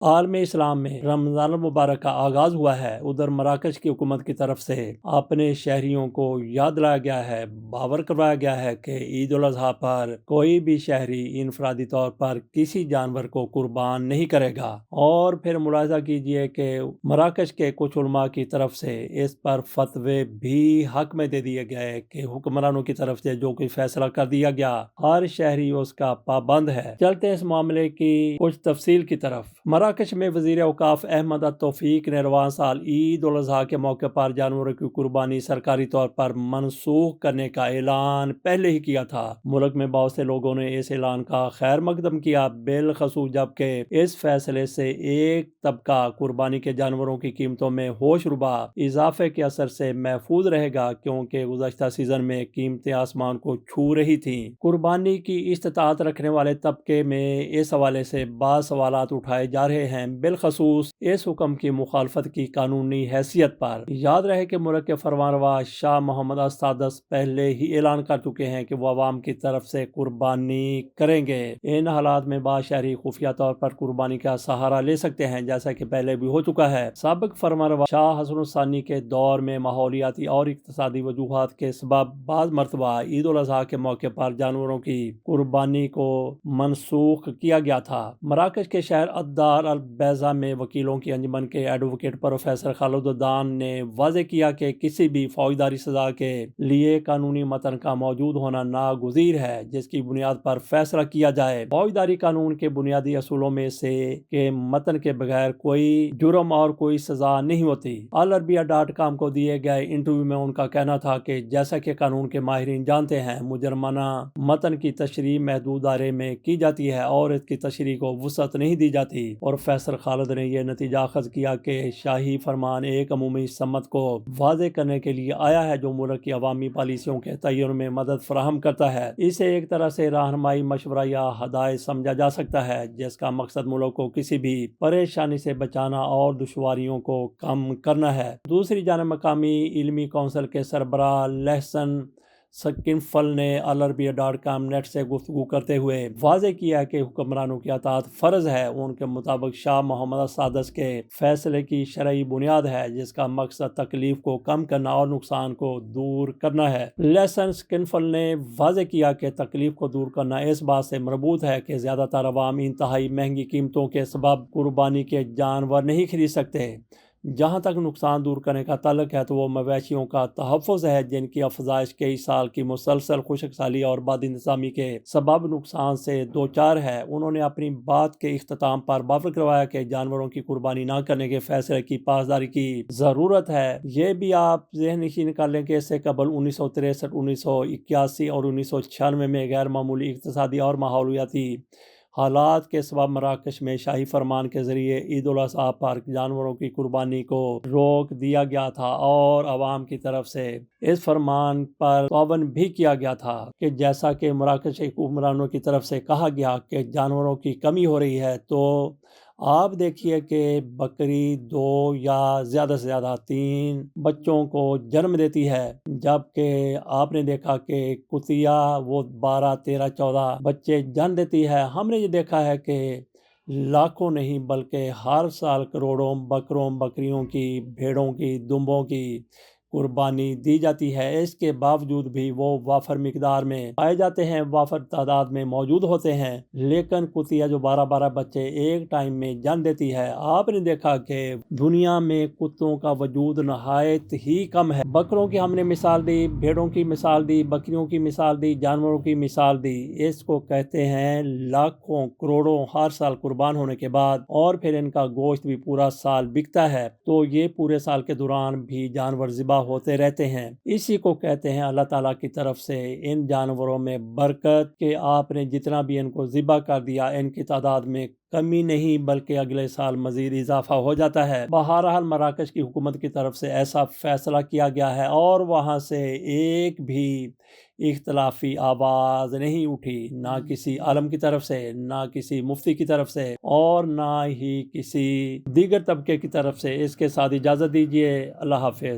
عالم اسلام میں رمضان المبارک کا آغاز ہوا ہے، ادھر مراکش کی حکومت کی طرف سے اپنے شہریوں کو یاد دلایا گیا ہے، باور کروایا گیا ہے کہ عید الاضحیٰ پر کوئی بھی شہری انفرادی طور پر کسی جانور کو قربان نہیں کرے گا۔ اور پھر ملاحظہ کیجئے کہ مراکش کے کچھ علماء کی طرف سے اس پر فتوے بھی حق میں دے دیے گئے کہ حکمرانوں کی طرف سے جو کوئی فیصلہ کر دیا گیا ہر شہری اس کا پابند ہے۔ چلتے ہیں اس معاملے کی کچھ تفصیل کی طرف۔ مراکش میں وزیر اوقاف احمد التوفیق نے رواں سال عید الاضحیٰ کے موقع پر جانوروں کی قربانی سرکاری طور پر منسوخ کرنے کا اعلان پہلے ہی کیا تھا۔ ملک میں بہت سے لوگوں نے اس اعلان کا خیر مقدم کیا، بالخصوص جبکہ اس فیصلے سے ایک طبقہ قربانی کے جانوروں کی قیمتوں میں ہوش ربا اضافے کے اثر سے محفوظ رہے گا، کیونکہ گزشتہ سیزن میں قیمتیں آسمان کو چھو رہی تھیں۔ قربانی کی استطاعت رکھنے والے طبقے میں اس حوالے سے بعض سوالات اٹھائے جا رہے ہیں، بالخصوص اس حکم کی مخالفت کی قانونی حیثیت پر۔ یاد رہے کہ ملک کے فرمانروا شاہ محمد السادس پہلے ہی اعلان کر چکے ہیں کہ وہ عوام کی طرف سے قربانی کریں گے۔ ان حالات میں بعض شہری خفیہ طور پر قربانی کا سہارا لے سکتے ہیں، جیسا کہ پہلے بھی ہو چکا ہے۔ سابق فرمانروا شاہ حسن الثانی کے دور میں ماحولیاتی اور اقتصادی وجوہات کے سبب بعض مرتبہ عید الاضحیٰ کے موقع پر جانوروں کی قربانی کو منسوخ کیا گیا تھا۔ مراکش کے شہر الدار البیضاء میں وکیلوں کی انجمن کے ایڈوکیٹ پروفیسر خالد الدان نے واضح کیا کہ کسی بھی فوجداری سزا کے لیے قانونی متن کا موجود ہونا ناگزیر ہے، جس کی بنیاد پر فیصلہ کیا جائے۔ فوجداری قانون کے بنیادی اصولوں میں سے کہ متن کے بغیر کوئی جرم اور کوئی سزا نہیں ہوتی۔ العربیہ.com کو دیے گئے انٹرویو میں ان کا کہنا تھا کہ جیسا کہ قانون کے ماہرین جانتے ہیں، مجرمانہ متن کی تشریح محدود دائرے میں کی جاتی ہے اور اس کی تشریح کو وسعت نہیں دی جاتی۔ پروفیسر خالد نے یہ نتیجہ اخذ کیا کہ شاہی فرمان ایک عمومی سمت کو واضح کرنے کے لیے آیا ہے جو ملک کی عوامی پالیسیوں کے تعین میں مدد فراہم کرتا ہے۔ اسے ایک طرح سے رہنمائی، مشورہ یا ہدایت سمجھا جا سکتا ہے، جس کا مقصد ملک کو کسی بھی پریشانی سے بچانا اور دشواریوں کو کم کرنا ہے۔ دوسری جانب مقامی علمی کونسل کے سربراہ لہسن سکنفل نے العربیہ.com نیٹ سے گفتگو کرتے ہوئے واضح کیا کہ حکمرانوں کی اطاعت فرض ہے۔ ان کے مطابق شاہ محمد السادس کے فیصلے کی شرعی بنیاد ہے، جس کا مقصد تکلیف کو کم کرنا اور نقصان کو دور کرنا ہے۔ لہسن سکنفل نے واضح کیا کہ تکلیف کو دور کرنا اس بات سے مربوط ہے کہ زیادہ تر عوام انتہائی مہنگی قیمتوں کے سبب قربانی کے جانور نہیں خرید سکتے۔ جہاں تک نقصان دور کرنے کا تعلق ہے تو وہ مویشیوں کا تحفظ ہے، جن کی افزائش کئی سال کی مسلسل خشک سالی اور بد انتظامی کے سبب نقصان سے دوچار ہے۔ انہوں نے اپنی بات کے اختتام پر باور کروایا کہ جانوروں کی قربانی نہ کرنے کے فیصلے کی پاسداری کی ضرورت ہے۔ یہ بھی آپ ذہن نشین کر لیں کہ اس سے قبل 1963، 1981 اور 1996 میں غیر معمولی اقتصادی اور ماحولیاتی حالات کے سبب مراکش میں شاہی فرمان کے ذریعے عید الاضحیٰ پر جانوروں کی قربانی کو روک دیا گیا تھا اور عوام کی طرف سے اس فرمان پر تعاون بھی کیا گیا تھا کہ جیسا کہ مراکش حکمرانوں کی طرف سے کہا گیا کہ جانوروں کی کمی ہو رہی ہے، تو آپ دیکھیے کہ بکری 2 یا زیادہ سے زیادہ 3 بچوں کو جنم دیتی ہے، جبکہ آپ نے دیکھا کہ کتیا وہ 12، 13، 14 بچے جنم دیتی ہے۔ ہم نے یہ دیکھا ہے کہ لاکھوں نہیں بلکہ ہر سال کروڑوں بکروں، بکریوں کی، بھیڑوں کی، دمبوں کی قربانی دی جاتی ہے۔ اس کے باوجود بھی وہ وافر مقدار میں پائے جاتے ہیں، وافر تعداد میں موجود ہوتے ہیں، لیکن کتیا جو 12 بچے ایک ٹائم میں جنم دیتی ہے، آپ نے دیکھا کہ دنیا میں کتوں کا وجود نہایت ہی کم ہے۔ بکروں کی ہم نے مثال دی، بھیڑوں کی مثال دی، بکریوں کی مثال دی، جانوروں کی مثال دی۔ اس کو کہتے ہیں لاکھوں کروڑوں ہر سال قربان ہونے کے بعد، اور پھر ان کا گوشت بھی پورا سال بکتا ہے، تو یہ پورے سال کے دوران بھی جانور ذبح ہوتے رہتے ہیں۔ اسی کو کہتے ہیں اللہ تعالیٰ کی طرف سے ان جانوروں میں برکت کہ آپ نے جتنا بھی ان کو ذبح کر دیا، ان کی تعداد میں کمی نہیں بلکہ اگلے سال مزید اضافہ ہو جاتا ہے۔ بہرحال مراکش کی حکومت کی طرف سے ایسا فیصلہ کیا گیا ہے اور وہاں سے ایک بھی اختلافی آواز نہیں اٹھی، نہ کسی عالم کی طرف سے، نہ کسی مفتی کی طرف سے، اور نہ ہی کسی دیگر طبقے کی طرف سے۔ اس کے ساتھ اجازت دیجیے، اللہ حافظ۔